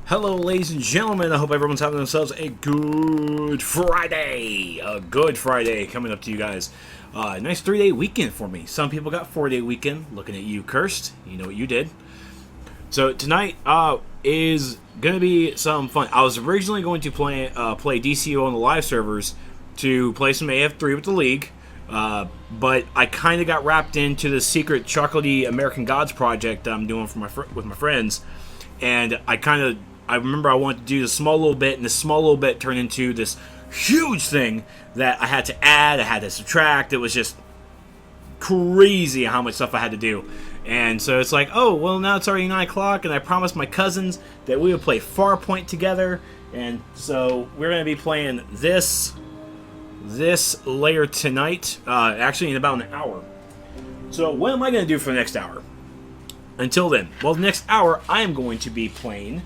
Hello, ladies and gentlemen. I hope everyone's having themselves a good Friday. A good Friday coming up to you guys. Nice 3-day weekend for me. Some people got 4-day weekend. Looking at you, Cursed. You know what you did. So tonight is going to be some fun. I was originally going to play DCUO on the live servers to play some AF3 with the League. But I kind of got wrapped into the secret chocolatey American Gods project that I'm doing with my friends. And I remember I wanted to do this small little bit, and this small little bit turned into this huge thing that I had to add, I had to subtract. It was just crazy how much stuff I had to do. And so it's like, oh, well, now it's already 9 o'clock, and I promised my cousins that we would play Farpoint together. And so we're going to be playing this layer tonight, actually in about an hour. So what am I going to do for the next hour? Until then, well, the next hour I am going to be playing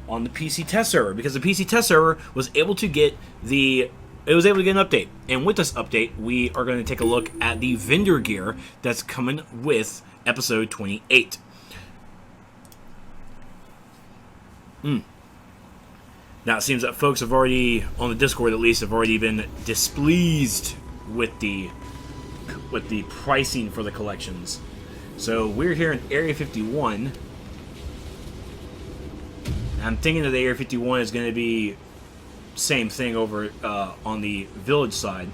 on the PC test server, because the PC test server was able to get an update. And with this update, we are going to take a look at the vendor gear that's coming with episode 28. Now it seems that folks have already, on the Discord at least, have already been displeased with the pricing for the collections. So we're here in Area 51. I'm thinking that the Area 51 is going to be same thing over on the village side.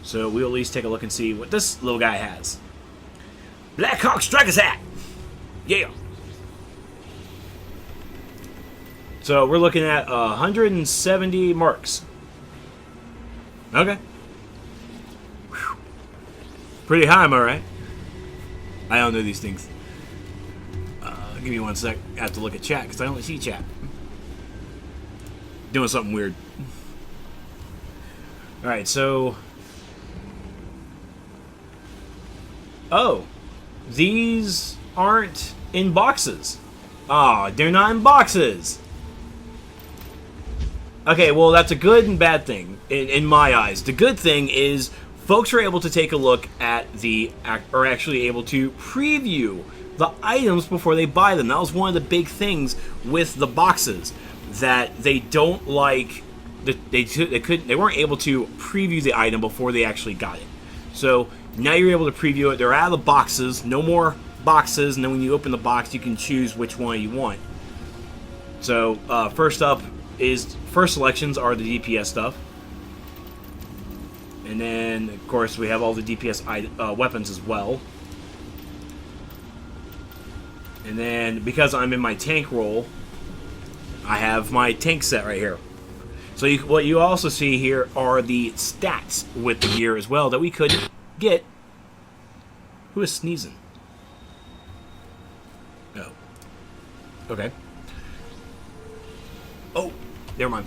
So we'll at least take a look and see what this little guy has. Black Hawk Striker's hat! Yeah! So we're looking at 170 marks. Okay. Whew. Pretty high, am I right? I don't know these things. Give me 1 sec. I have to look at chat because I don't see chat. Doing something weird. Alright, so... Oh. These aren't in boxes. Ah, they're not in boxes. Okay, well, that's a good and bad thing in my eyes. The good thing is folks are able to take a look at are actually able to preview the items before they buy them. That was one of the big things with the boxes, that they don't like that they weren't able to preview the item before they actually got it. So now you're able to preview it. They're out of the boxes, no more boxes, and then when you open the box, you can choose which one you want. So first selections are the DPS stuff, and then of course we have all the DPS weapons as well. And then, because I'm in my tank role, I have my tank set right here. So what you also see here are the stats with the gear as well that we could get. Who is sneezing? Oh. Okay. Oh, never mind.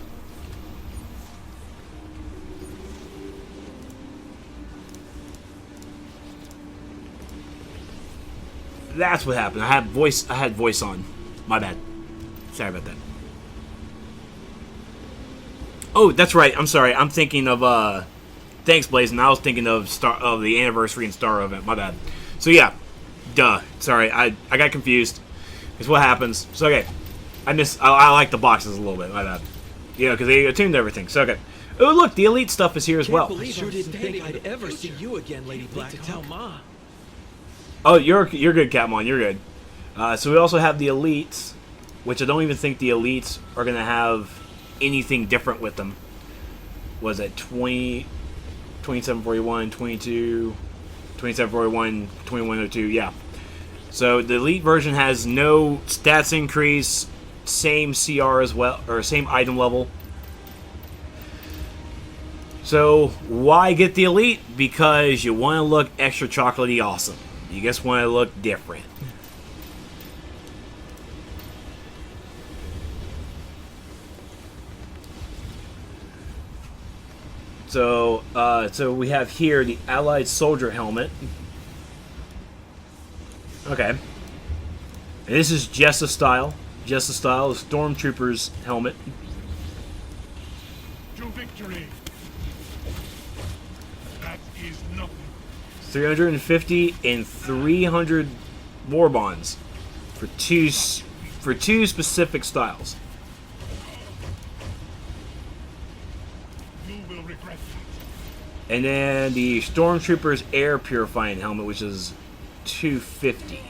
That's what happened. I had voice on. My bad. Sorry about that. Oh, that's right. I'm sorry. I'm thinking of thanks, Blazing. I was thinking of the anniversary and Star event. My bad. So yeah, duh. Sorry, I got confused. It's what happens. So okay, I like the boxes a little bit. My bad. Yeah, because they attuned to everything. So okay. Oh look, the elite stuff is here as well. I sure didn't think I'd ever see you again, Lady Black. To tell Ma. Oh, you're good, Catmon. You're good. So we also have the elites, which I don't even think the elites are going to have anything different with them. Was it 20, 2741, 22, 2741, 2102? Yeah. So the elite version has no stats increase, same CR as well, or same item level. So why get the elite? Because you want to look extra chocolatey awesome. You just want to look different. So we have here the Allied Soldier helmet. Okay. And this is just a style. Just a style. The Stormtrooper's helmet. To victory. That is nothing. 350 and 300 war bonds for two specific styles. And then the Stormtrooper's air purifying helmet, which is 250,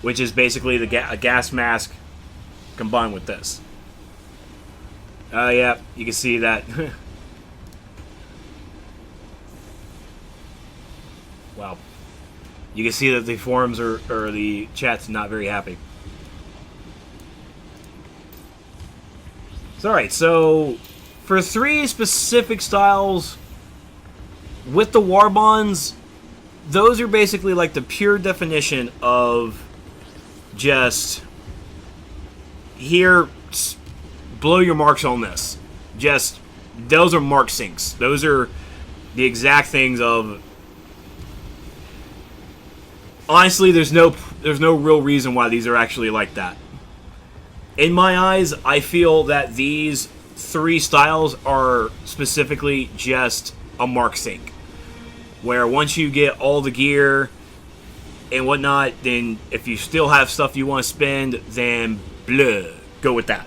which is basically a gas mask combined with this. Oh yeah, you can see that. Wow. You can see that the forums or the chat's not very happy. It's alright, so for 3 specific styles with the war bonds, those are basically like the pure definition of just here, blow your marks on this. Just, those are mark sinks. Those are the exact things of, honestly, there's no real reason why these are actually like that. In my eyes, I feel that these 3 styles are specifically just a mark sink. Where once you get all the gear and whatnot, then if you still have stuff you want to spend, then blah, go with that.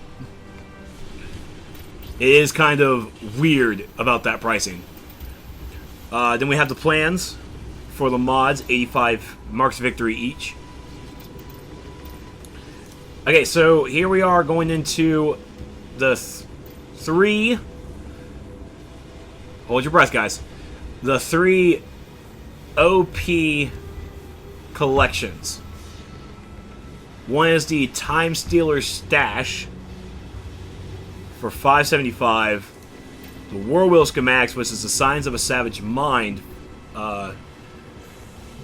It is kind of weird about that pricing. Then we have the plans for the mods, 85 marks victory each. Okay, so here we are going into the 3... Hold your breath, guys. The 3 OP collections. One is the Time Stealer Stash for $5.75. The War Wheel Schematics, which is the Signs of a Savage Mind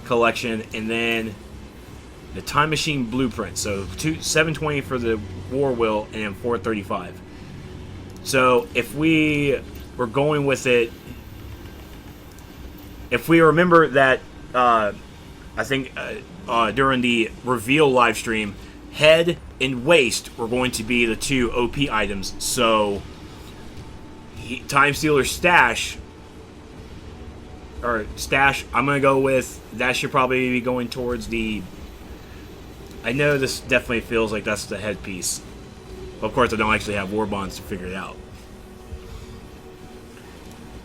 collection, and then the Time Machine Blueprint. So $7.20 for the War Wheel and $4.35. So if we were going with it, if we remember that, I think during the reveal live stream, head and waist were going to be the 2 OP items. So Time Stealer Stash, I'm going to go with, that should probably be going towards the, I know this definitely feels like that's the headpiece. Of course, I don't actually have war bonds to figure it out.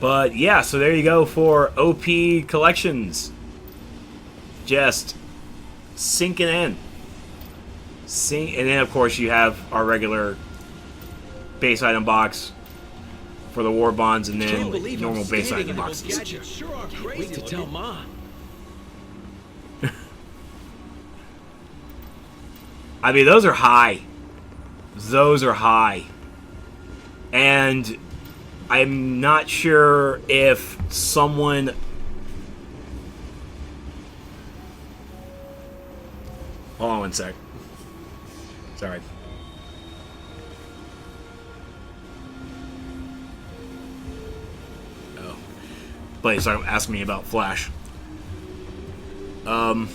But yeah, so there you go for OP collections. Just sinking in. And then, of course, you have our regular base item box for the war bonds, and then normal base item boxes. Sure are crazy. Wait to tell Ma. I mean, those are high. Those are high. And I'm not sure if someone... Hold on one sec. Sorry. Oh. But he's asking me about Flash. Let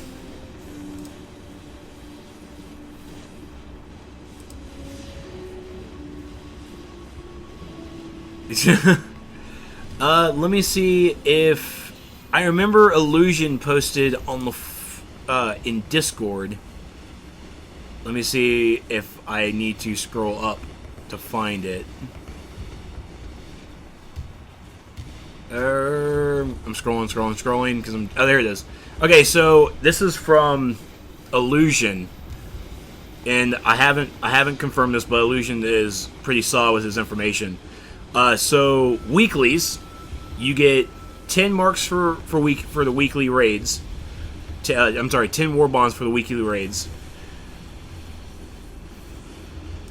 me see if I remember Illusion posted on the in Discord. Let me see if I need to scroll up to find it. I'm scrolling because oh, there it is. Okay, so this is from Illusion, and I haven't confirmed this, but Illusion is pretty solid with his information. So weeklies, you get 10 marks for the weekly raids. 10 war bonds for the weekly raids.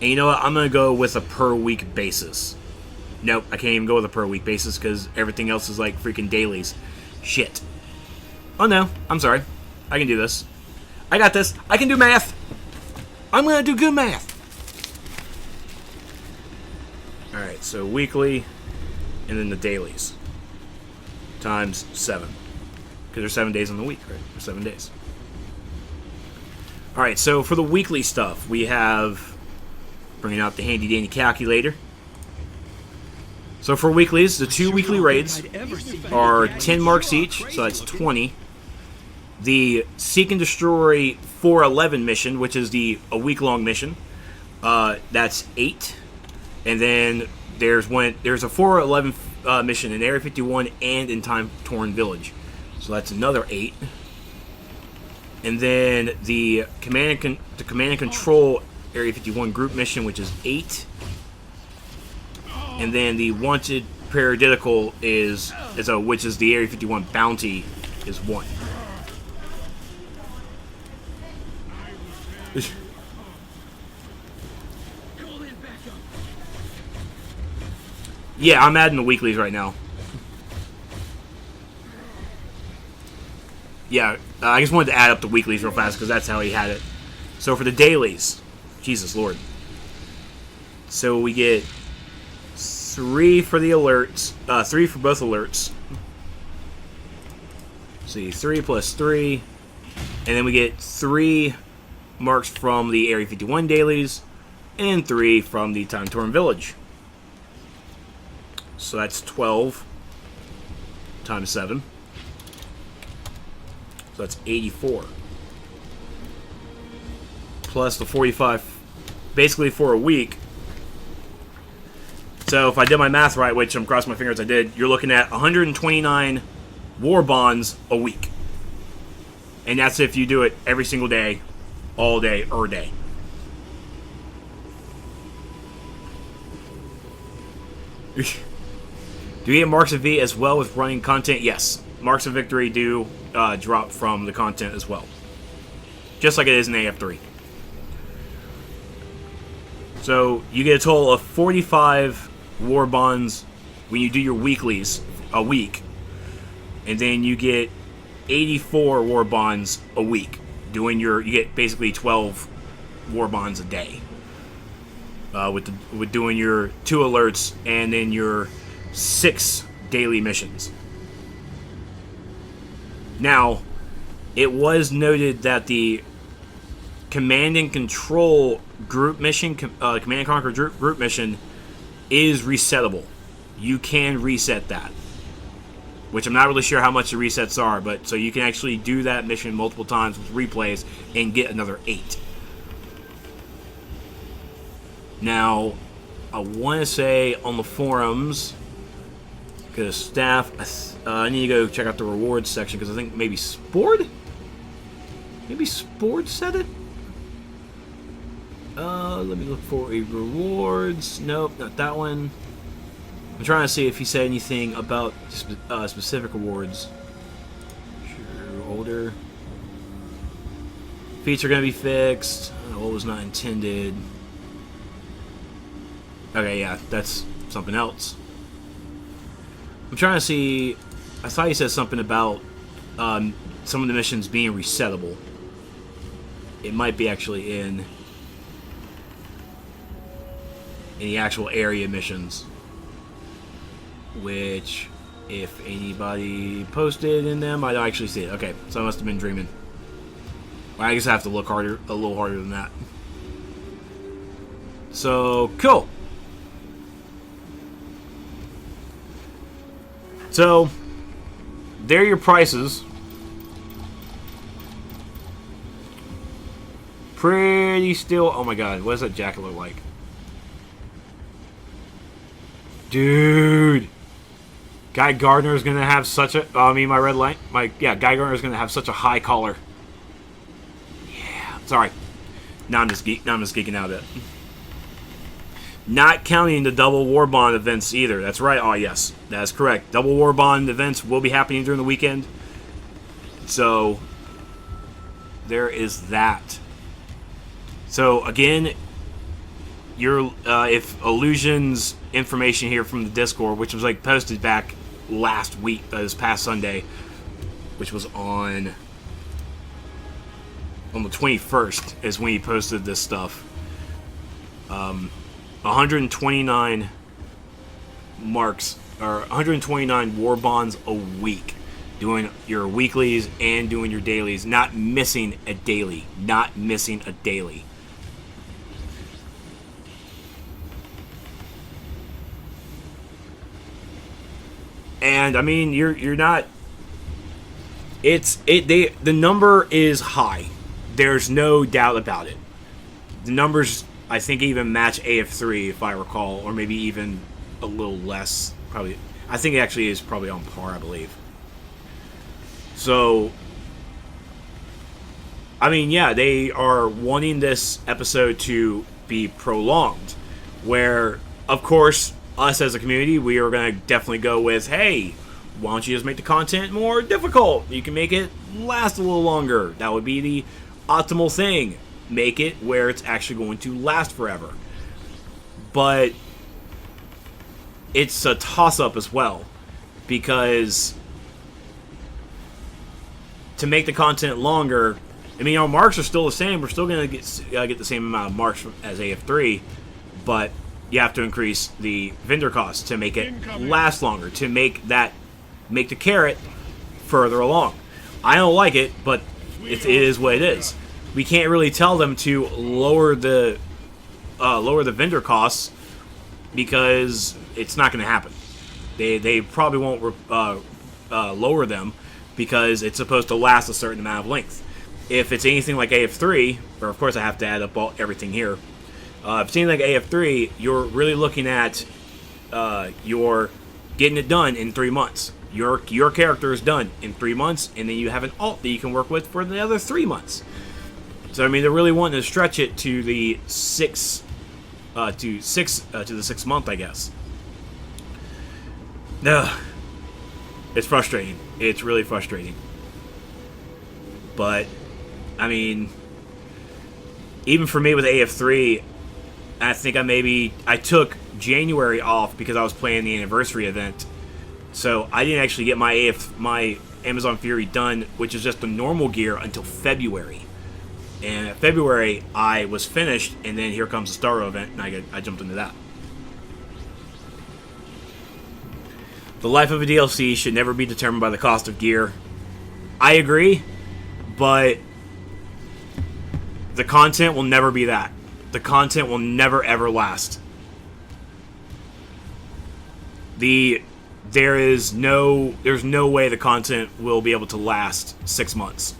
And you know what? I'm gonna go with a per week basis. Nope, I can't even go with a per week basis because everything else is like freaking dailies. Shit. Oh no, I'm sorry. I can do this. I got this. I can do math. I'm gonna do good math. Alright, so weekly, and then the dailies. Times 7. Because there's 7 days in the week, right? There's 7 days. Alright, so for the weekly stuff, we have... Bringing out the handy dandy calculator. So for weeklies, the 2 weekly raids are 10 marks each, so that's 20. The Seek and Destroy 411 mission, which is a week-long mission, that's 8. And then there's a 411 mission in Area 51 and in Time-Torn Village, so that's another 8. And then the Command and Control Area 51 group mission, which is 8. And then the Wanted Paradiddle which is the Area 51 bounty, is 1. Yeah, I'm adding the weeklies right now. Yeah, I just wanted to add up the weeklies real fast because that's how he had it. So for the dailies, Jesus Lord. So we get 3 for the alerts, 3 for both alerts. Let's see, 3 plus 3. And then we get 3 marks from the Area 51 dailies and 3 from the Time-Torn Village. So that's 12 times 7. So that's 84. Plus the 45, basically for a week. So if I did my math right, which I'm crossing my fingers I did, you're looking at 129 war bonds a week. And that's if you do it every single day, all day, day. Do you get Marks of V as well with running content? Yes. Marks of Victory do drop from the content as well. Just like it is in AF3. So you get a total of 45 war bonds when you do your weeklies a week. And then you get 84 war bonds a week. You get basically 12 war bonds a day. With doing your 2 alerts and then your 6 daily missions. Now, it was noted that the Command and Control group mission, Command and Conquer group mission, is resettable. You can reset that, which I'm not really sure how much the resets are, but so you can actually do that mission multiple times with replays and get another 8. Now, I want to say on the forums, because staff, I need to go check out the rewards section, because I think maybe Sport? Maybe Sport said it? Let me look for a rewards. Nope, not that one. I'm trying to see if he said anything about specific awards. Sure, older. Feats are going to be fixed. What was not intended. Okay, yeah, that's something else. I'm trying to see. I thought he said something about some of the missions being resettable. It might be actually in the actual area missions, which, if anybody posted in them, I don't actually see it. Okay, so I must have been dreaming. Well, I guess I have to look a little harder than that. So, cool. So, there are your prices. Pretty still. Oh my god, what does that jacket look like? Dude. Guy Gardner is going to have such a... my red light. Guy Gardner is going to have such a high collar. Yeah, sorry. Now I'm just geeking out a bit. Not counting the double Warbond events either. That's right. Oh, yes. That's correct. Double Warbond events will be happening during the weekend. So, there is that. So, again, if Illusion's information here from the Discord, which was like posted back last week, this past Sunday, which was on the 21st, is when he posted this stuff. 129 marks, or 129 war bonds a week, doing your weeklies and doing your dailies, not missing a daily. Not missing a daily. And I mean, you're not. The number is high. There's no doubt about it. The numbers, I think, even match AF3 if I recall, or maybe even a little less. Probably, I think it actually is probably on par, I believe. So, I mean, yeah, they are wanting this episode to be prolonged, where, of course, us as a community, we are going to definitely go with, hey, why don't you just make the content more difficult? You can make it last a little longer. That would be the optimal thing. Make it where it's actually going to last forever. But it's a toss-up as well, because to make the content longer, I mean, our marks are still the same. We're still going to get the same amount of marks as AF3, but you have to increase the vendor cost to make it last longer, to make the carrot further along. I don't like it, but it is what it is. We can't really tell them to lower the vendor costs, because it's not going to happen. They probably won't lower them, because it's supposed to last a certain amount of length. If it's anything like AF3, or of course I have to add up everything here. If it's anything like AF3, you're really looking at you're getting it done in 3 months. Your character is done in 3 months, and then you have an alt that you can work with for the other 3 months. So I mean, they're really wanting to stretch it to the 6 month, I guess. It's frustrating. It's really frustrating. But I mean, even for me with AF3, I think I took January off because I was playing the anniversary event. So I didn't actually get my Amazon Fury done, which is just the normal gear, until February. And in February, I was finished, and then here comes the Star event, and I jumped into that. The life of a DLC should never be determined by the cost of gear. I agree, but the content will never be that. The content will never, ever last. There's no way the content will be able to last 6 months.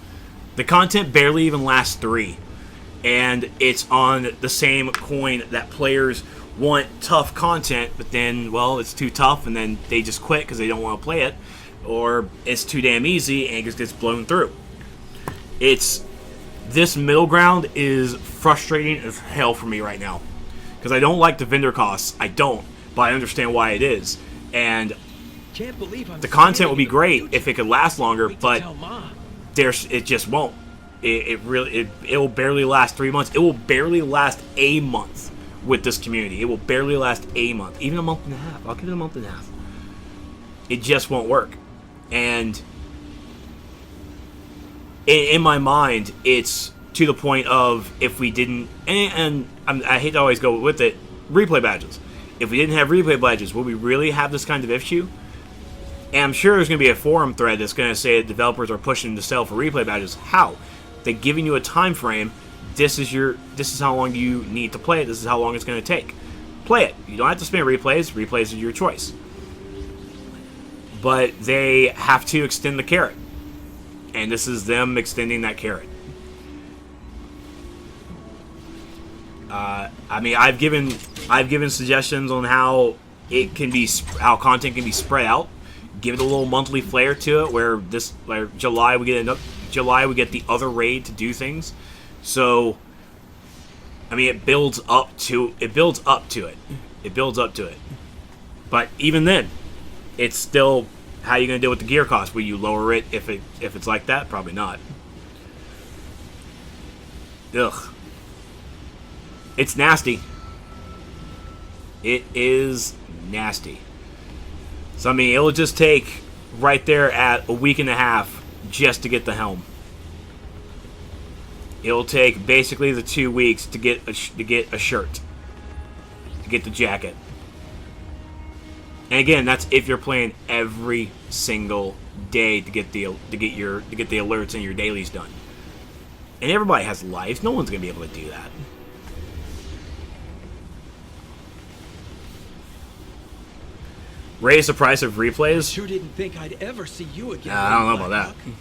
The content barely even lasts 3. And it's on the same coin that players want tough content, but then, well, it's too tough, and then they just quit because they don't want to play it. Or it's too damn easy, and it just gets blown through. This middle ground is frustrating as hell for me right now. Because I don't like the vendor costs. I don't, but I understand why it is. And the content would be great if it could last longer, but it just won't. It will barely last 3 months. It will barely last a month with this community. It will barely last a month, even a month and a half. I'll give it a month and a half. It just won't work. And in my mind, it's to the point of, if we didn't, and I hate to always go with it, replay badges. If we didn't have replay badges, would we really have this kind of issue? And I'm sure there's going to be a forum thread that's going to say that developers are pushing to sell for replay badges. How? They're giving you a time frame. This is how long you need to play it. This is how long it's going to take. Play it. You don't have to spam replays. Replays are your choice. But they have to extend the carrot. And this is them extending that carrot. I mean, I've given suggestions on how content can be spread out. Give it a little monthly flair to it, where July we get the other raid to do things. So, I mean, it builds up to it. But even then, it's still, how are you going to deal with the gear cost? Will you lower it if it's like that? Probably not. Ugh. It's nasty. It is nasty. So, I mean, it'll just take right there at a week and a half just to get the helm. It'll take basically the 2 weeks to get a shirt, to get the jacket. And again, that's if you're playing every single day to get the alerts and your dailies done. And everybody has lives. No one's gonna be able to do that. Raise the price of replays? Sure didn't think I'd ever see you again. I don't know Lady about that. Blackhawk.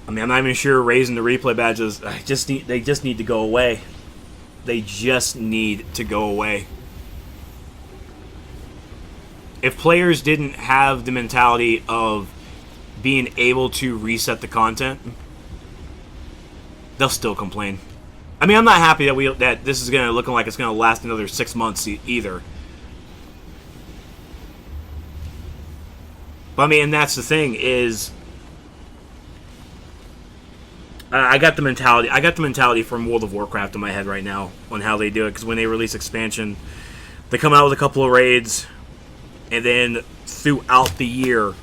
I mean, I'm not even sure raising the replay badges. They just need to go away. They just need to go away. If players didn't have the mentality of being able to reset the content, they'll still complain. I mean, I'm not happy that this is looking like it's gonna last another 6 months either. But I mean, and that's the thing is, I got the mentality from World of Warcraft in my head right now on how they do it. Because when they release expansion, they come out with a couple of raids, and then throughout the year,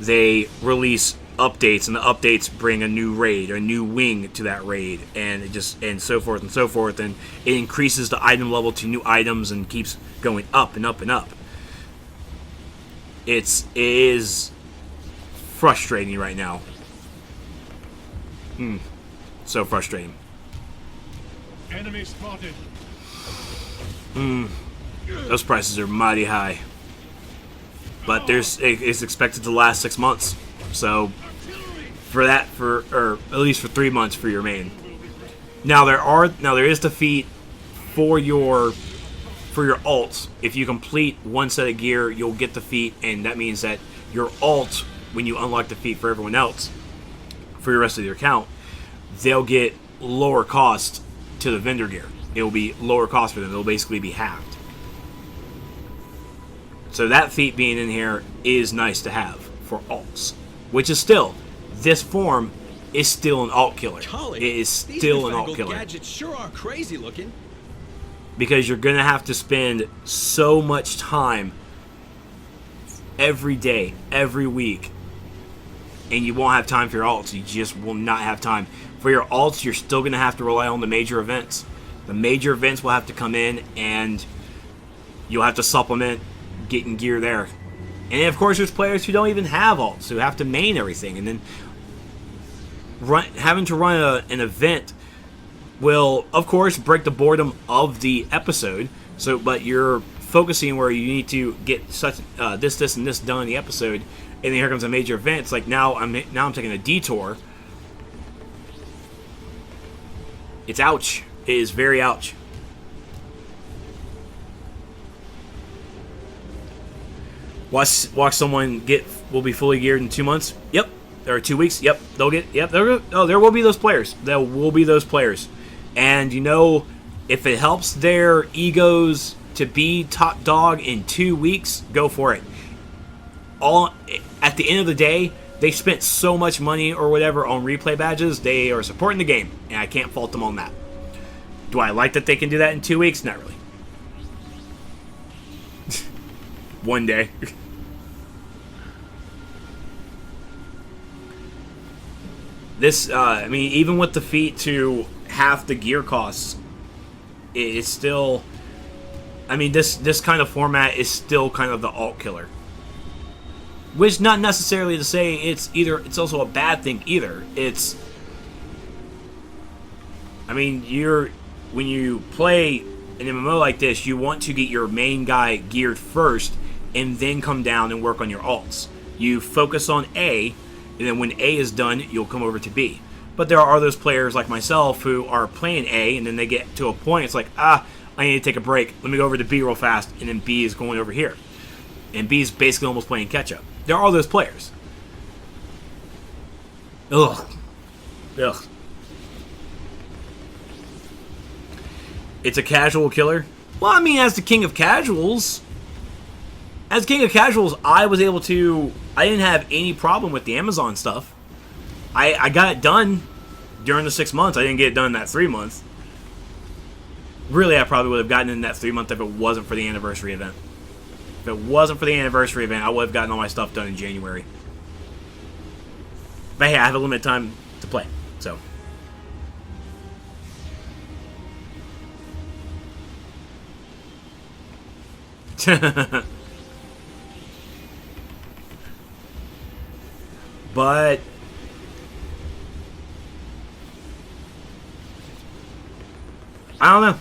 they release updates, and the updates bring a new raid or a new wing to that raid, and and so forth and so forth, and it increases the item level to new items and keeps going up and up and up. It is frustrating right now. So frustrating. Enemy spotted. Those prices are mighty high. But it's expected to last 6 months. So or at least for 3 months for your main. Now there is defeat for your alts. If you complete one set of gear, you'll get defeat, and that means that your alt, when you unlock defeat for everyone else, for the rest of your account, they'll get lower cost to the vendor gear. It will be lower cost for them. It'll basically be halved. So that feat being in here is nice to have for alts, which is still, this form is still an alt killer. Golly, it is still an alt these killer. gadgets sure are crazy looking. Because you're going to have to spend so much time every day, every week, and you won't have time for your alts. You just will not have time. For your alts, you're still going to have to rely on the major events. The major events will have to come in, and you'll have to supplement getting gear there. And then, of course, there's players who don't even have alts, who have to main everything. And then having to run an event will, of course, break the boredom of the episode. But you're focusing where you need to get such this, and this done in the episode. And then here comes a major event. It's like now I'm taking a detour. It's ouch. It is very ouch. Watch someone will be fully geared in 2 months. Yep. Or 2 weeks. Yep. They'll get. Yep. There will be those players. There will be those players. And if it helps their egos to be top dog in 2 weeks, go for it. At the end of the day, they spent so much money or whatever on replay badges. They are supporting the game, and I can't fault them on that. Do I like that they can do that in 2 weeks? Not really. One day. I mean, even with the feat to half the gear costs, it's still. I mean, this kind of format is still kind of the alt killer. Which not necessarily to say it's also a bad thing either. I mean, when you play an MMO like this, you want to get your main guy geared first and then come down and work on your alts. You focus on A, and then when A is done, you'll come over to B. But there are those players like myself who are playing A, and then they get to a point, it's like, I need to take a break. Let me go over to B real fast, and then B is going over here. And B is basically almost playing catch-up. There are those players. Ugh. It's a casual killer. Well, I mean, as the king of casuals, I was able to. I didn't have any problem with the Amazon stuff. I got it done during the 6 months. I didn't get it done in that 3 months. Really, I probably would have gotten in that 3 month if it wasn't for the anniversary event. If it wasn't for the anniversary event, I would have gotten all my stuff done in January. But hey, I have a limited time to play, so. But I don't know.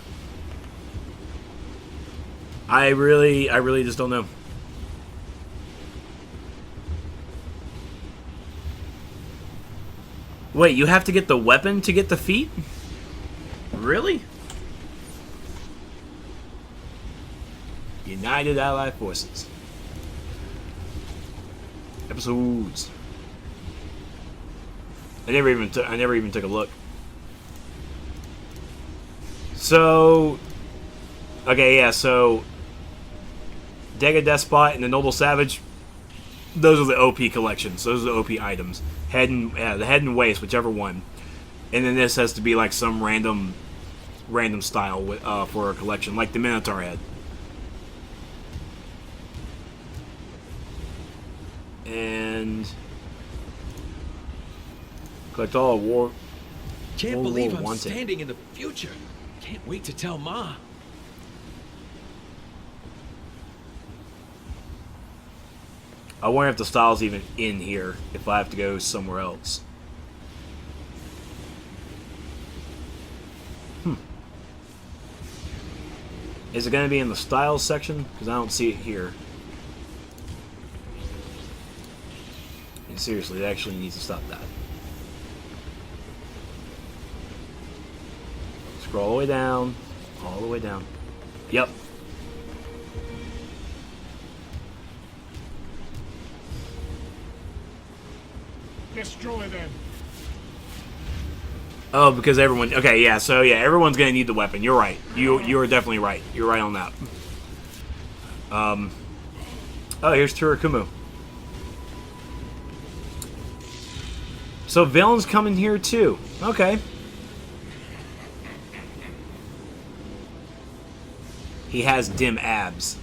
I really just don't know. Wait, you have to get the weapon to get the feat? Really? United Allied Forces. Episodes. I never even took a look. So, okay, yeah. So, Dega Despot and the Noble Savage. Those are the OP collections. Those are the OP items. The head and waist, whichever one. And then this has to be like some random style for a collection, like the Minotaur head. And collect all war. Can't believe I'm standing in the future. Can't wait to tell Ma. I wonder if the style's even in here, if I have to go somewhere else. Is it going to be in the styles section? Because I don't see it here. And seriously, they actually need to stop that. Scroll all the way down. All the way down. Yep. Destroy them. Oh, because everyone... Okay, yeah, so yeah, everyone's going to need the weapon. You're right. You are definitely right. You're right on that. Oh, here's Turakumu. So villains come in here too. Okay. He has dim abs.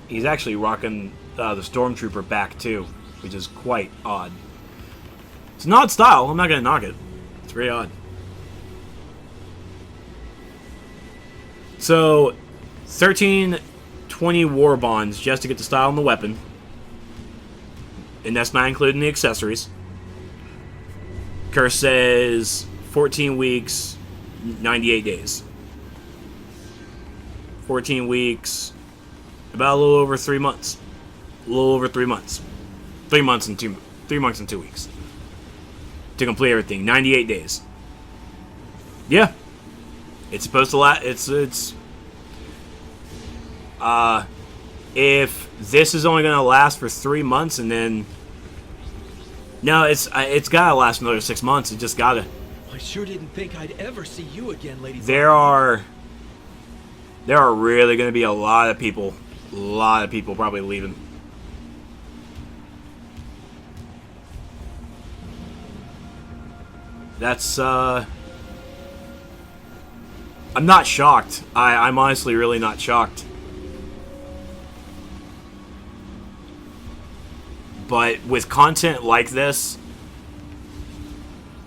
He's actually rocking the Stormtrooper back too, which is quite odd. It's an odd style. I'm not going to knock it. It's very odd. So, 1320 war bonds just to get the style and the weapon. And that's not including the accessories. Curse says 14 weeks, 98 days. 14 weeks, about a little over 3 months. A little over 3 months. 3 months and 2 weeks. To complete everything. 98 days. Yeah. It's supposed to last. If this is only going to last for 3 months and then... No, it's got to last another 6 months. It just got to... I sure didn't think I'd ever see you again, Lady. There are really going to be a lot of people probably leaving. That's, I'm not shocked. I'm honestly really not shocked. But with content like this,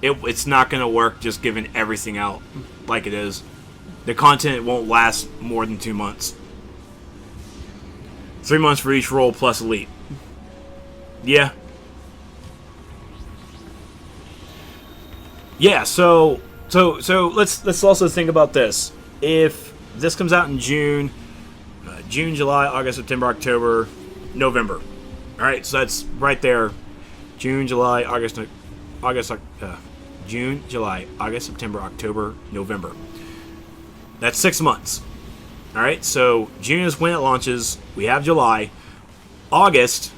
it's not going to work just giving everything out like it is. The content won't last more than 2 months. 3 months for each role plus elite. Yeah. Yeah, so let's also think about this. If this comes out in June, July, August, September, October, November. All right, so that's right there. June, July, June, July, August, September, October, November. That's 6 months. All right, so June is when it launches. We have July. August,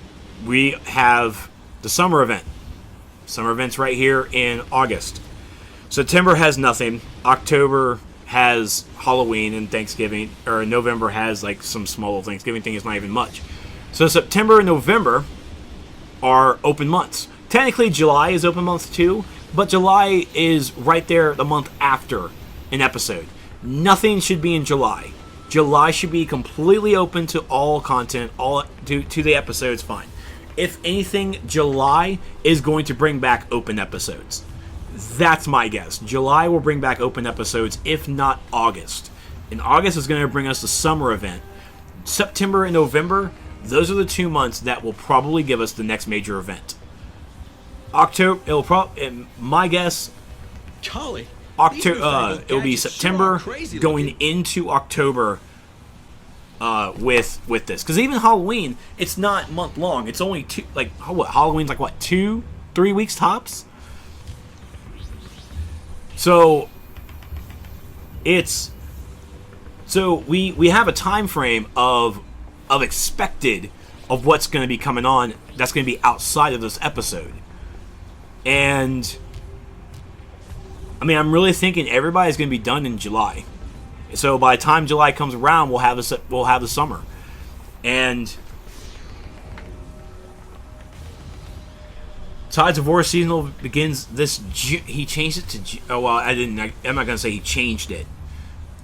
we have the summer event. Summer event's right here in August. September has nothing. October has Halloween and Thanksgiving. Or November has like some small Thanksgiving thing. It's not even much. So September and November are open months. Technically, July is open month too. But July is right there the month after an episode. Nothing should be in July. July should be completely open to all content, all to the episodes, fine. If anything, July is going to bring back open episodes. That's my guess. July will bring back open episodes, if not August. And August is going to bring us the summer event. September and November, those are the 2 months that will probably give us the next major event. October, my guess... Golly, October. It will be September going into October. With this, because even Halloween, it's not month long. It's only Halloween's like what, 2-3 weeks tops. So we have a time frame of expected of what's going to be coming on. That's going to be outside of this episode, and I mean, I'm really thinking everybody's going to be done in July. So by the time July comes around, we'll have the summer, and Tides of War seasonal begins this June. He changed it to oh well, I'm not gonna say he changed it,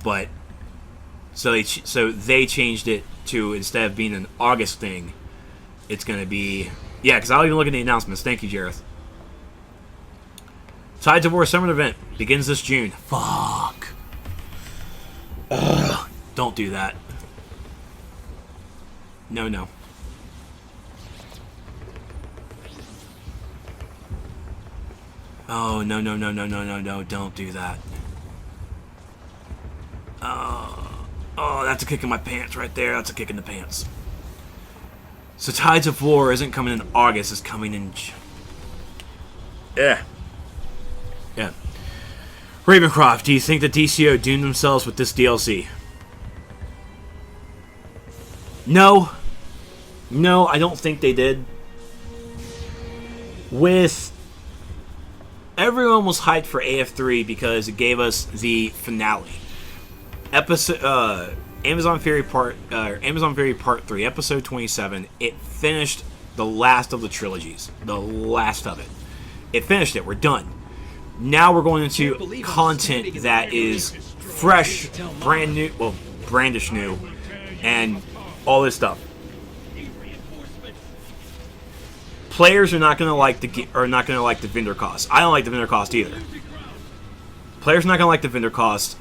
but so they changed it to, instead of being an August thing, it's gonna be, yeah. Because I'll even look at the announcements. Thank you, Jareth. Tides of War summer event begins this June. Fuck. Ugh, don't do that. No. Oh, no, don't do that. Oh, that's a kick in my pants right there. That's a kick in the pants. So Tides of War isn't coming in August, it's coming in... Yeah. Ravencroft, do you think the DCUO doomed themselves with this DLC? No, I don't think they did. Everyone was hyped for AF3 because it gave us the finale. Amazon Fury Part 3, episode 27. It finished the last of the trilogies. The last of it. It finished it. We're done. Now we're going into content that is fresh, brand new, well, brandish new, and all this stuff. Players are not going to like the vendor cost. I don't like the vendor cost either. Players are not going to like the vendor cost.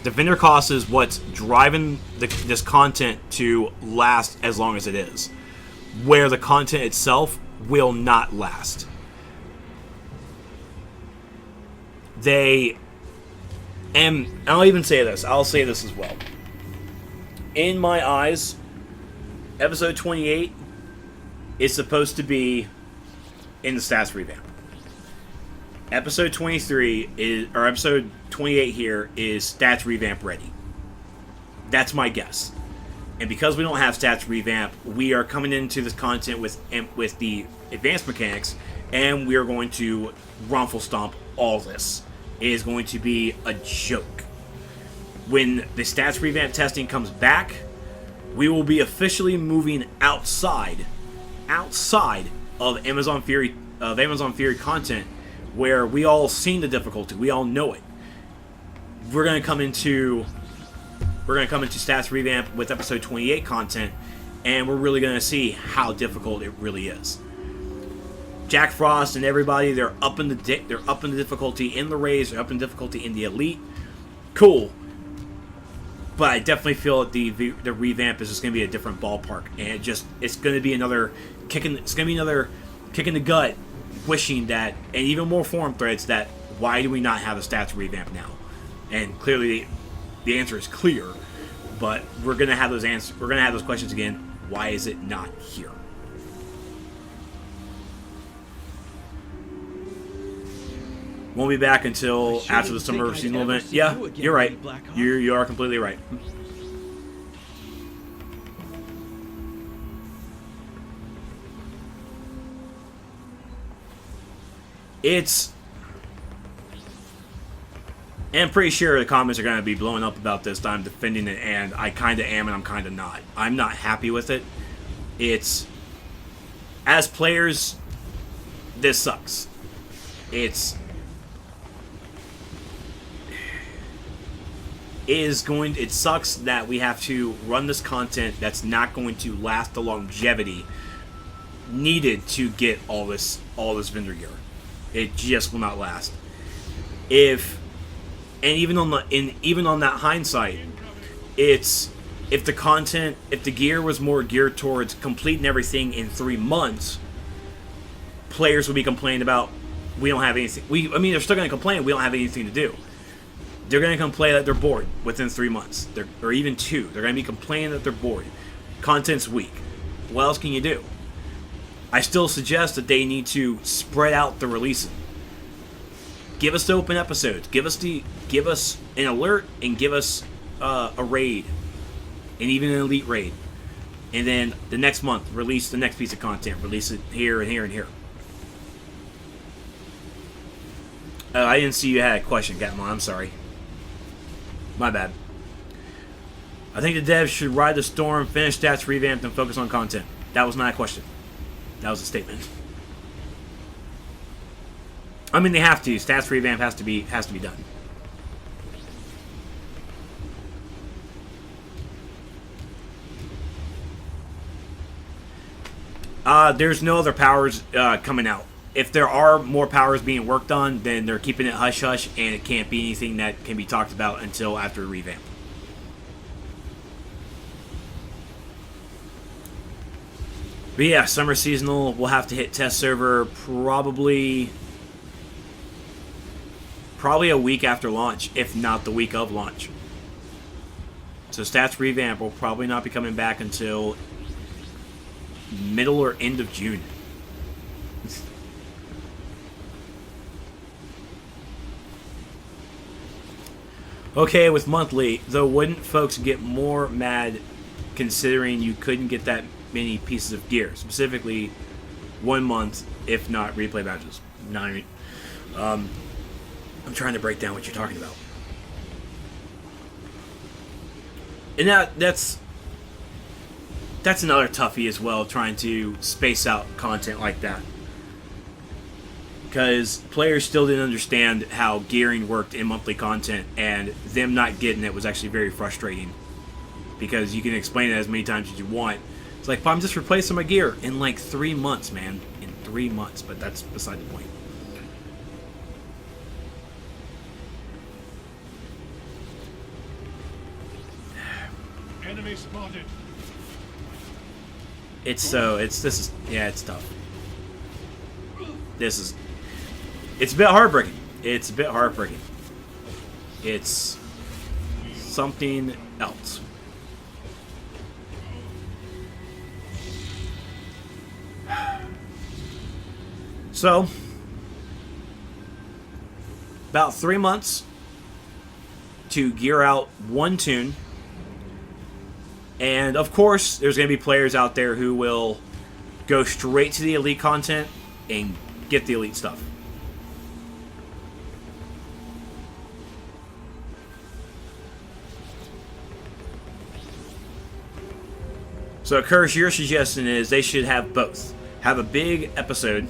The vendor cost is what's driving this content to last as long as it is. Where the content itself will not last. And I'll even say this. I'll say this as well. In my eyes, episode 28 is supposed to be in the stats revamp. Episode 28 here is stats revamp ready. That's my guess. And because we don't have stats revamp, we are coming into this content with the advanced mechanics, and we are going to Rumple Stomp all this. It is going to be a joke. When the stats revamp testing comes back, we will be officially moving outside of Amazon Fury content, where we all seen the difficulty, we all know it. We're gonna come into stats revamp with episode 28 content, and we're really gonna see how difficult it really is. Jack Frost and everybody, they're up in the difficulty in the Rays, they're up in difficulty in the Elite. Cool. But I definitely feel that the revamp is just going to be a different ballpark, and it's going to be another kick in the gut, wishing that, and even more forum threads that, why do we not have a stats revamp now? And clearly, the answer is clear, but we're going to have those answers. We're going to have those questions again. Why is it not here? Won't be back until after the summer seasonal event. Yeah, you're right. You are completely right. I'm pretty sure the comments are going to be blowing up about this, that I'm defending it, and I kind of am and I'm kind of not. I'm not happy with it. As players, this sucks. It sucks that we have to run this content that's not going to last the longevity needed to get all this vendor gear. It just will not last. Even on that hindsight, if the gear was more geared towards completing everything in 3 months, players would be complaining about we don't have anything. I mean, they're still going to complain we don't have anything to do. They're going to complain that they're bored within 3 months. Or even 2. They're going to be complaining that they're bored. Content's weak. What else can you do? I still suggest that they need to spread out the releasing. Give us the open episodes. Give us an alert and give us a raid. And even an elite raid. And then the next month, release the next piece of content. Release it here and here and here. I didn't see you had a question, Gatmon. I'm sorry. My bad. I think the devs should ride the storm, finish stats revamped, and focus on content. That was not a question. That was a statement. I mean, they have to. Stats revamp has to be done. There's no other powers coming out. If there are more powers being worked on, then they're keeping it hush-hush, and it can't be anything that can be talked about until after a revamp. But yeah, Summer Seasonal will have to hit test server probably a week after launch, if not the week of launch. So Stats Revamp will probably not be coming back until middle or end of June. Okay, with monthly, though, wouldn't folks get more mad considering you couldn't get that many pieces of gear? Specifically, 1 month, if not replay badges. I'm trying to break down what you're talking about. And that's another toughie as well, trying to space out content like that. Because players still didn't understand how gearing worked in monthly content, and them not getting it was actually very frustrating. Because you can explain it as many times as you want. It's like, but I'm just replacing my gear in like 3 months, man. In 3 months, but that's beside the point. Enemy spotted. It's tough. It's a bit heartbreaking. It's something else. So, about 3 months to gear out one tune. And of course, there's going to be players out there who will go straight to the elite content and get the elite stuff. So, Kirsch, your suggestion is they should have both. Have a big episode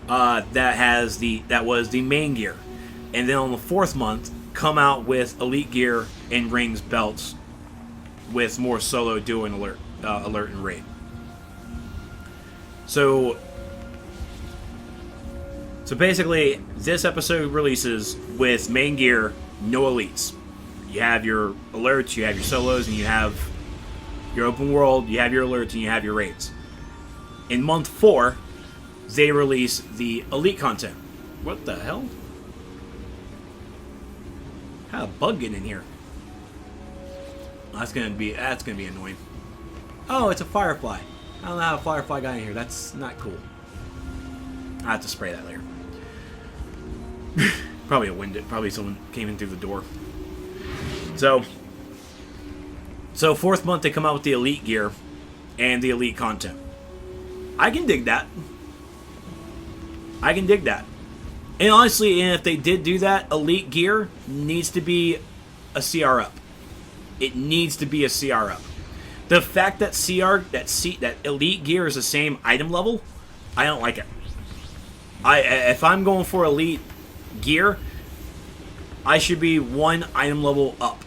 that was the main gear, and then on the 4th month, come out with elite gear and rings, belts, with more solo duo and alert and raid. So basically, this episode releases with main gear, no elites. You have your alerts, you have your solos, and you have your open world, you have your alerts, and you have your raids. In month 4, they release the elite content. What the hell? How a bug getting in here? That's gonna be annoying. Oh, it's a firefly. I don't know how a firefly got in here. That's not cool. I have to spray that later. Probably a wind. Probably someone came in through the door. So 4th month they come out with the elite gear and the elite content. I can dig that. And honestly, if they did do that, elite gear needs to be a CR up. It needs to be a CR up. The fact that that elite gear is the same item level, I don't like it. If I'm going for elite gear, I should be 1 item level up.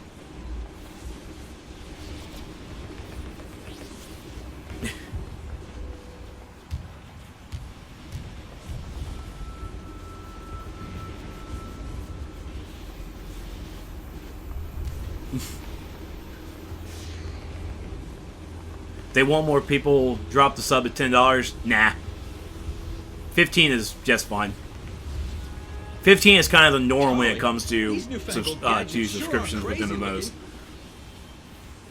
They want more people drop the sub at $10. Nah. 15 is just fine. 15 is kind of the norm when it comes to These newfangled gadgets subscriptions sure are with crazy MMOs. looking.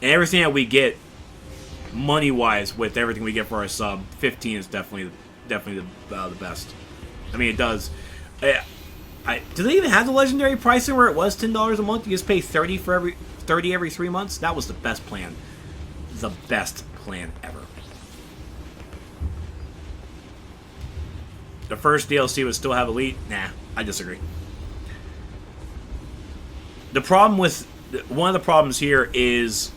And everything that we get, money-wise, with everything we get for our sub, 15 is definitely the best. I mean, it does. Do they even have the legendary pricing where it was $10 a month? You just pay 30 every 3 months. That was the best plan. The best plan ever. The first DLC would still have Elite. Nah, I disagree. The problem with one of the problems here is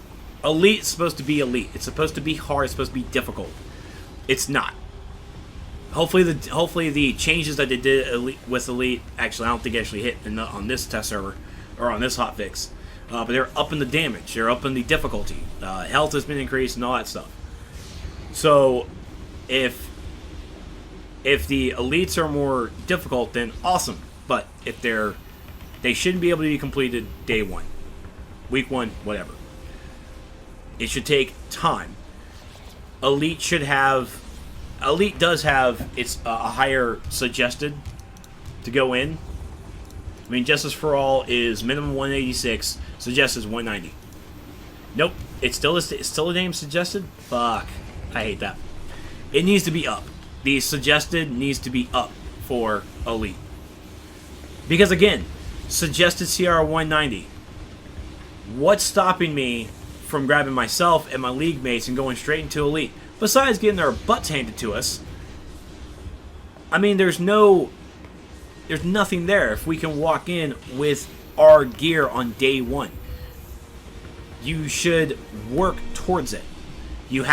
Elite's supposed to be elite. It's supposed to be hard. It's supposed to be difficult. It's not. Hopefully the changes that they did with Elite, actually I don't think actually hit on this test server or on this hotfix, but they're upping the damage, they're upping the difficulty, health has been increased and all that stuff. So if the elites are more difficult, then awesome. But if they shouldn't be able to be completed day one, week one, whatever. It should take time. Elite does have a higher suggested to go in. I mean, Justice for All is minimum 186, suggested is 190. Nope, it's still a name suggested. Fuck, I hate that. It needs to be up. The suggested needs to be up for Elite. Because again, suggested CR 190. What's stopping me from grabbing myself and my league mates and going straight into Elite? Besides getting our butts handed to us, I mean, there's nothing there if we can walk in with our gear on day one. You should work towards it. You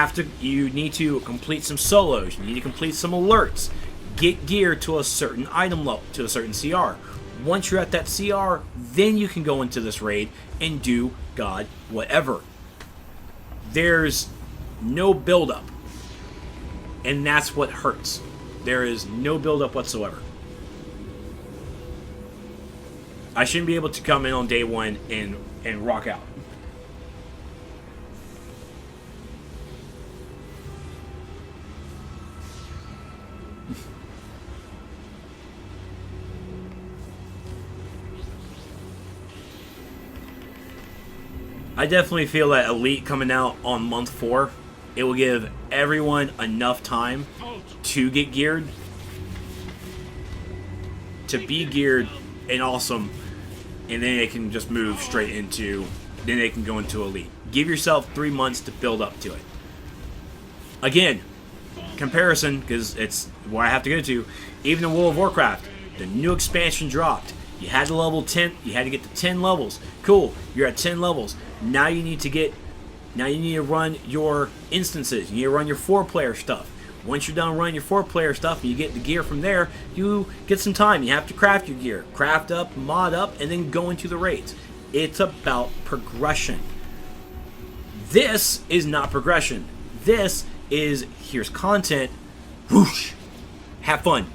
need to complete some solos. You need to complete some alerts. Get gear to a certain item level, to a certain CR. Once you're at that CR, then you can go into this raid and do God whatever. There's no build-up. And that's what hurts. There is no build-up whatsoever. I shouldn't be able to come in on day one and rock out. I definitely feel that Elite coming out on month 4, it will give everyone enough time to get geared, to be geared and awesome, and then they can just move straight into, then they can go into Elite. Give yourself 3 months to build up to it. Again, comparison, because it's where I have to go to, even in World of Warcraft, the new expansion dropped. You had to level 10, you had to get to 10 levels. Cool, you're at 10 levels. Now you need to run your instances. You need to run your 4-player stuff. Once you're done running your 4-player stuff and you get the gear from there, you get some time. You have to craft your gear. Craft up, mod up, and then go into the raids. It's about progression. This is not progression. This is, here's content. Whoosh! Have fun.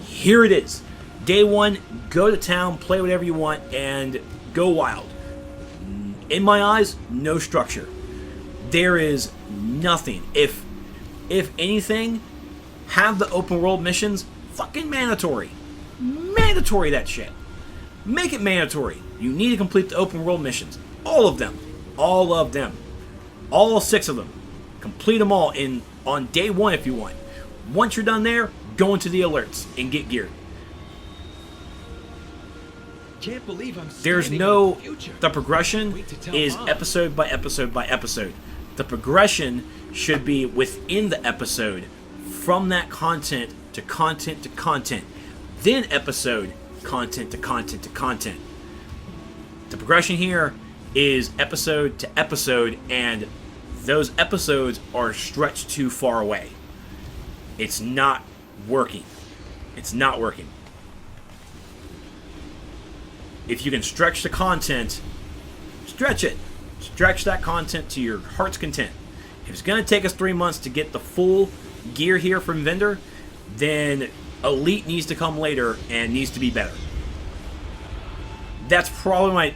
Here it is. Day one, go to town, play whatever you want, and go wild. In my eyes, no structure. There is nothing. If anything, have the open world missions fucking mandatory. Mandatory that shit. Make it mandatory. You need to complete the open world missions. All of them. All of them. All 6 of them. Complete them all on day one if you want. Once you're done there, go into the alerts and get geared. Can't believe I'm There's no, the progression is episode by episode by episode. The progression should be within the episode, from that content to content to content, then episode, content to content to content. The progression here is episode to episode, and those episodes are stretched too far away. It's not working. It's not working. If you can stretch the content, stretch it. Stretch that content to your heart's content. If it's going to take us 3 months to get the full gear here from vendor, then Elite needs to come later and needs to be better. That's probably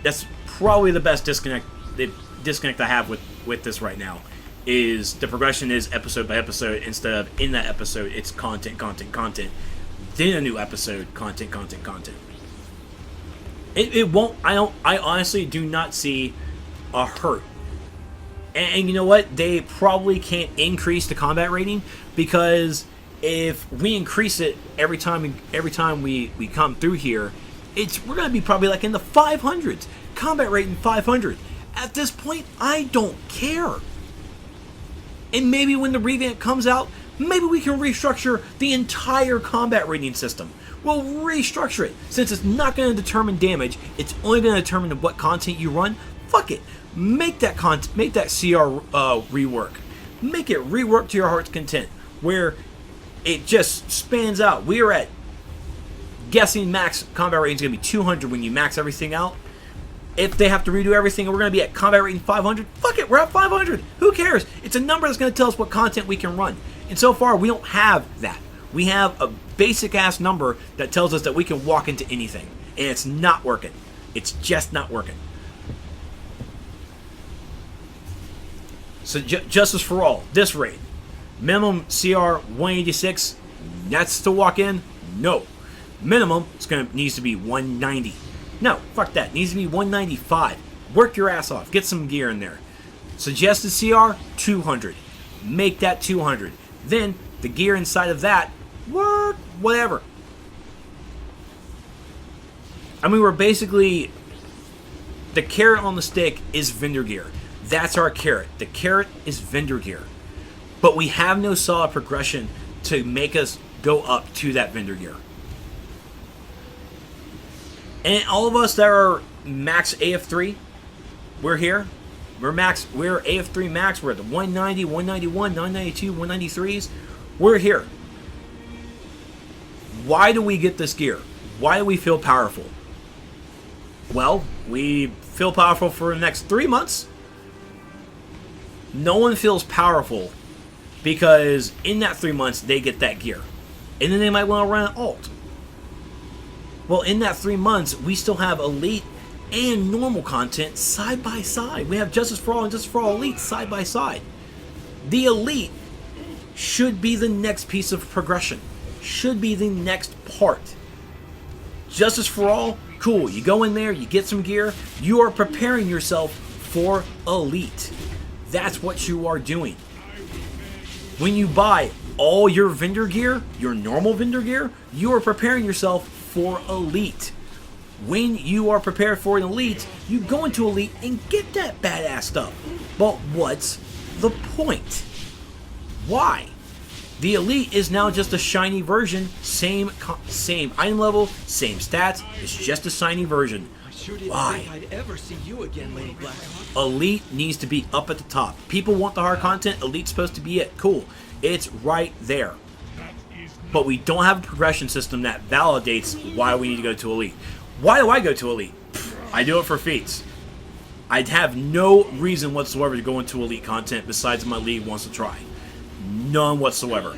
the best disconnect I have with this right now. Is the progression is episode by episode instead of in that episode it's content. Then a new episode, content. It won't. I honestly do not see a hurt. And you know what? They probably can't increase the combat rating, because if we increase it every time we come through here, we're gonna be probably like in the 500s. Combat rating 500. At this point, I don't care. And maybe when the revamp comes out, maybe we can restructure the entire combat rating system. We'll restructure it. Since it's not going to determine damage, it's only going to determine what content you run. Fuck it. Make that CR rework. Make it rework to your heart's content, where it just spans out. We are at, guessing max combat rating is going to be 200 when you max everything out. If they have to redo everything and we're going to be at combat rating 500, fuck it, we're at 500. Who cares? It's a number that's going to tell us what content we can run. And so far, we don't have that. We have a basic-ass number that tells us that we can walk into anything. And it's not working. It's just not working. So, Justice for All, this raid. Minimum CR 186, that's to walk in? No. Minimum, needs to be 190. No, fuck that. It needs to be 195. Work your ass off. Get some gear in there. Suggested CR, 200. Make that 200. Then, the gear inside of that, work, whatever. I mean, we're basically... The carrot on the stick is vendor gear. That's our carrot. The carrot is vendor gear. But we have no solid progression to make us go up to that vendor gear. And all of us that are max AF3, we're here. We're AF3 max. We're at the 190, 191, 992, 193s. We're here. Why do we get this gear? Why do we feel powerful? Well, we feel powerful for the next 3 months. No one feels powerful because in that 3 months they get that gear. And then they might want to run an alt. Well, in that 3 months, we still have Elite and normal content side by side. We have Justice for All and Justice for All Elite side by side. The Elite should be the next piece of progression. Should be the next part. Justice for All, cool. You go in there, you get some gear. You are preparing yourself for Elite. That's what you are doing. When you buy all your vendor gear, your normal vendor gear, you are preparing yourself for Elite. When you are prepared for an Elite, you go into Elite and get that badass stuff. But what's the point? Why? The Elite is now just a shiny version, same item level, same stats. It's just a shiny version. Why? I'd ever see you again, Lady Black. Elite needs to be up at the top. People want the hard content. Elite's supposed to be it. Cool. It's right there. But we don't have a progression system that validates why we need to go to Elite. Why do I go to Elite? I do it for feats. I'd have no reason whatsoever to go into Elite content besides my league wants to try. None whatsoever.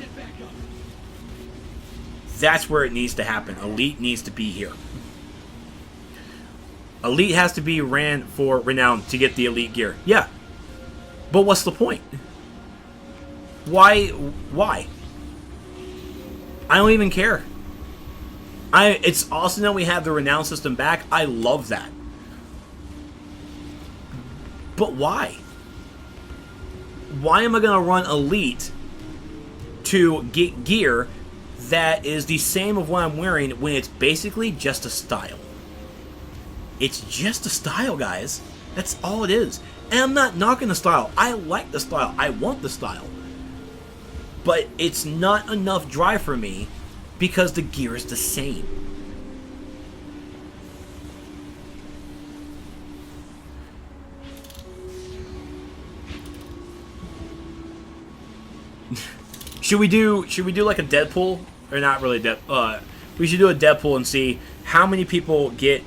That's where it needs to happen. Elite needs to be here. Elite has to be ran for renown to get the Elite gear. Yeah. But what's the point? Why? I don't even care. It's awesome that we have the renown system back. I love that. But why? Why am I going to run Elite to get gear that is the same of what I'm wearing when it's basically just a style? It's just a style, guys. That's all it is. And I'm not knocking the style. I like the style. I want the style. But it's not enough drive for me because the gear is the same. Should we do like a Deadpool? Or not really we should do a Deadpool and see how many people get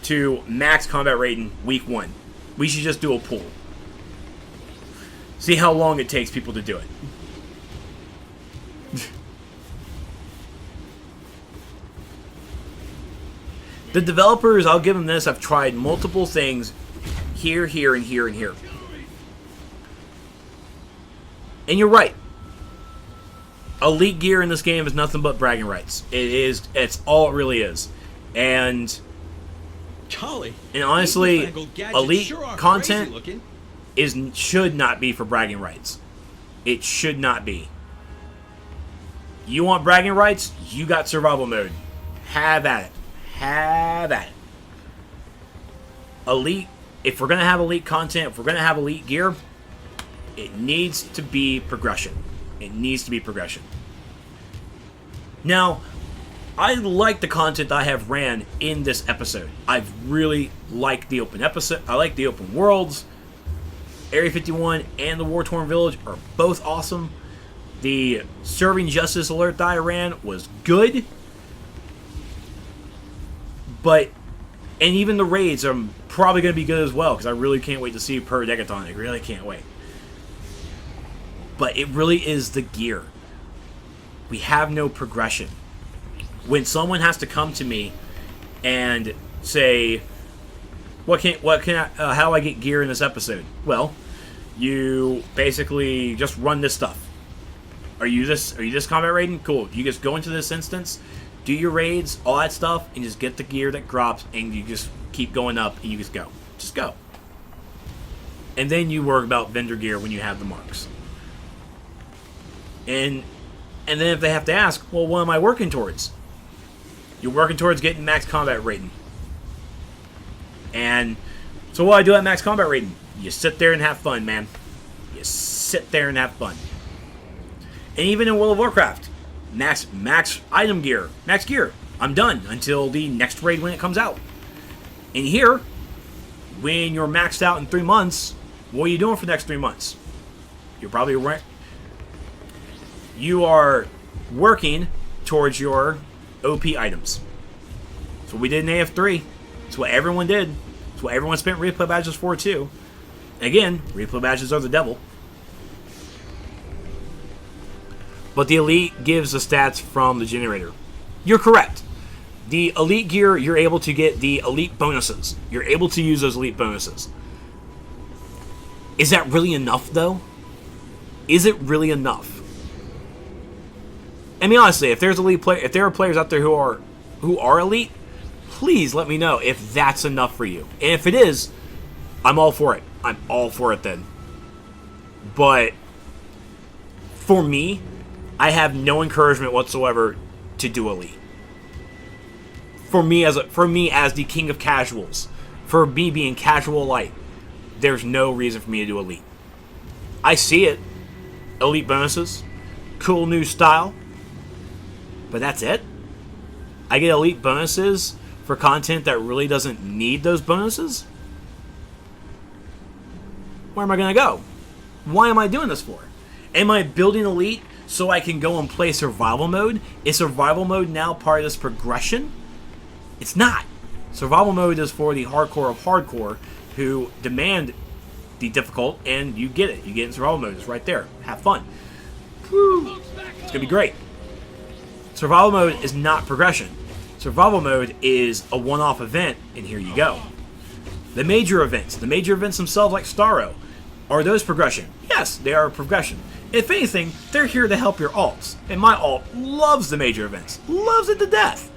to max combat rating week 1. We should just do a pool. See how long it takes people to do it. The developers, I'll give them this, I've tried multiple things here, here, and here, and here. And you're right. Elite gear in this game is nothing but bragging rights. It's all it really is. And Golly. And honestly, newfangled gadgets elite sure are content crazy looking. should not be for bragging rights. It should not be. You want bragging rights? You got survival mode. Have at it. Have at it. Elite, if we're going to have elite content, if we're going to have elite gear, it needs to be progression. It needs to be progression. Now, I like the content I have ran in this episode. I've really liked the open episode. I like the open worlds. Area 51 and the War-Torn Village are both awesome. The Serving Justice alert that I ran was good. And even the raids are probably going to be good as well, because I really can't wait to see Per Decathon. I really can't wait. But it really is the gear. We have no progression. When someone has to come to me and say, how do I get gear in this episode? Well, you basically just run this stuff. Are you this combat raiding? Cool. You just go into this instance, do your raids, all that stuff, and just get the gear that drops, and you just keep going up, and you just go. Just go. And then you worry about vendor gear when you have the marks. And then if they have to ask, well, what am I working towards? You're working towards getting max combat rating. And so what do I do at max combat rating? You sit there and have fun, man. You sit there and have fun. And even in World of Warcraft, max item gear, max gear. I'm done until the next raid when it comes out. And here, when you're maxed out in 3 months, what are you doing for the next 3 months? You are working towards your OP items. That's what we did in AF3. It's what everyone did. It's what everyone spent replay badges for too. Again, replay badges are the devil. But the elite gives the stats from the generator. You're correct. The elite gear, you're able to get the elite bonuses. You're able to use those elite bonuses. Is that really enough, though? Is it really enough? I mean, honestly, if there are players out there who are elite, please let me know if that's enough for you. And if it is, I'm all for it. I'm all for it then. But for me, I have no encouragement whatsoever to do elite. For me as the king of casuals, for me being casual light, there's no reason for me to do elite. I see it. Elite bonuses, cool new style, but that's it. I get elite bonuses for content that really doesn't need those bonuses? Where am I going to go? Why am I doing this for? Am I building elite so I can go and play survival mode? Is survival mode now part of this progression? It's not. Survival mode is for the hardcore of hardcore who demand the difficult, and you get it. You get it in survival mode. It's right there. Have fun. Woo. It's going to be great. Survival mode is not progression. Survival mode is a one-off event, and here you go. The major events themselves, like Starro, are those progression? Yes, they are progression. If anything, they're here to help your alts, and my alt loves the major events, loves it to death.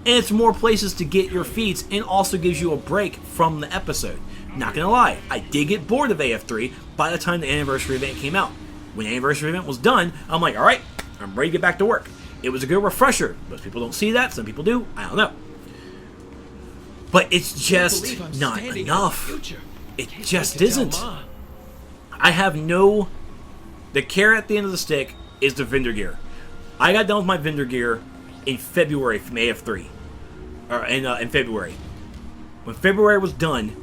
And it's more places to get your feats, and also gives you a break from the episode. Not gonna lie, I did get bored of AF3 by the time the anniversary event came out. When the anniversary event was done, I'm like, alright, I'm ready to get back to work. It was a good refresher. Most people don't see that, some people do, I don't know. But it's just not enough. It just isn't. I have no... The carrot at the end of the stick is the vendor gear. I got done with my vendor gear in February from AF3. Or in February. When February was done,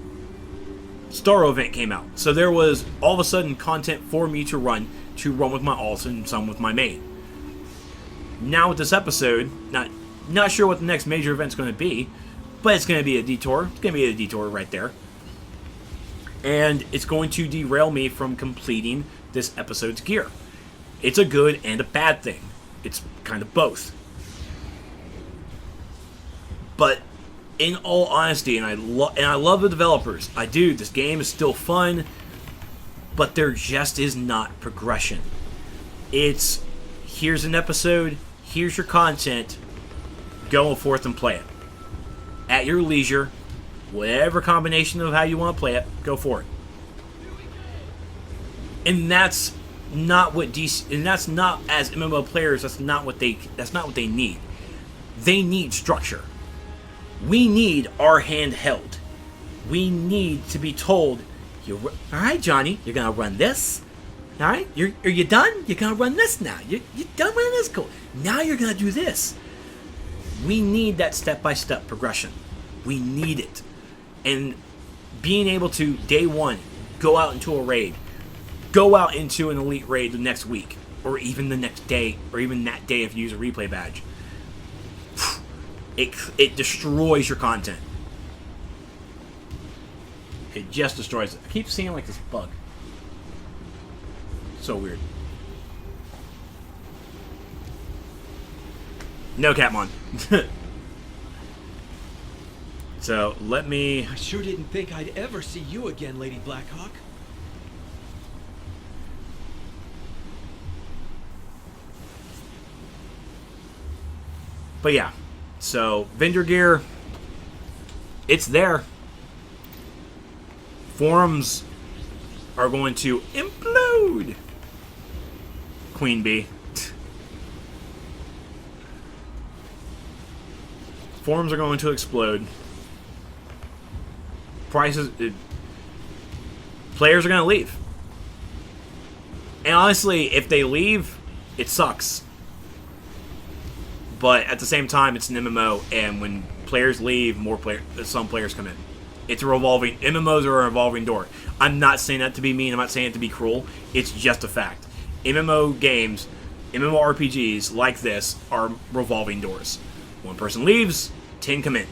Starro event came out. So there was all of a sudden content for me to run with my alts and some with my main. Now with this episode, not sure what the next major event's going to be, but it's going to be a detour. It's going to be a detour right there. And it's going to derail me from completing this episode's gear. It's a good and a bad thing. It's kind of both. But in all honesty, and I love the developers. I do. This game is still fun, but there just is not progression. It's here's an episode, here's your content, go forth and play it at your leisure, Whatever combination of how you want to play it, go for it. And that's not what DC, and that's not, as MMO players, that's not what they need. They need structure. We need our hand held. We need to be told, all right, Johnny, you're gonna run this. All right, are you done? You're gonna run this now. You done running this? Cool. Now you're gonna do this. We need that step-by-step progression. We need it. And being able to, day one, go out into a raid, go out into an elite raid the next week, or even the next day, or even that day if you use a replay badge, it destroys your content. It just destroys it. I keep seeing like this bug. So weird. No, Catmon. So, let me... I sure didn't think I'd ever see you again, Lady Blackhawk. But yeah. So, vendor gear, it's there. Forums are going to implode. Queen Bee. Forums are going to explode. Prices... players are going to leave. And honestly, if they leave, it sucks. But at the same time, it's an MMO, and when players leave, some players come in. It's a revolving... MMOs are a revolving door. I'm not saying that to be mean. I'm not saying it to be cruel. It's just a fact. MMO games, MMORPGs like this are revolving doors. One person leaves, 10 come in.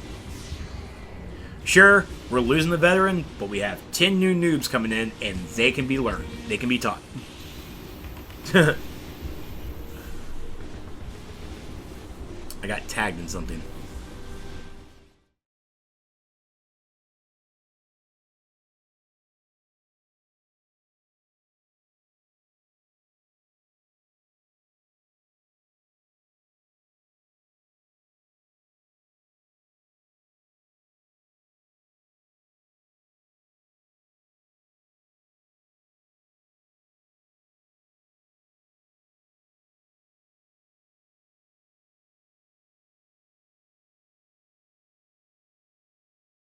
Sure, we're losing the veteran, but we have 10 new noobs coming in, and they can be learned. They can be taught. I got tagged in something.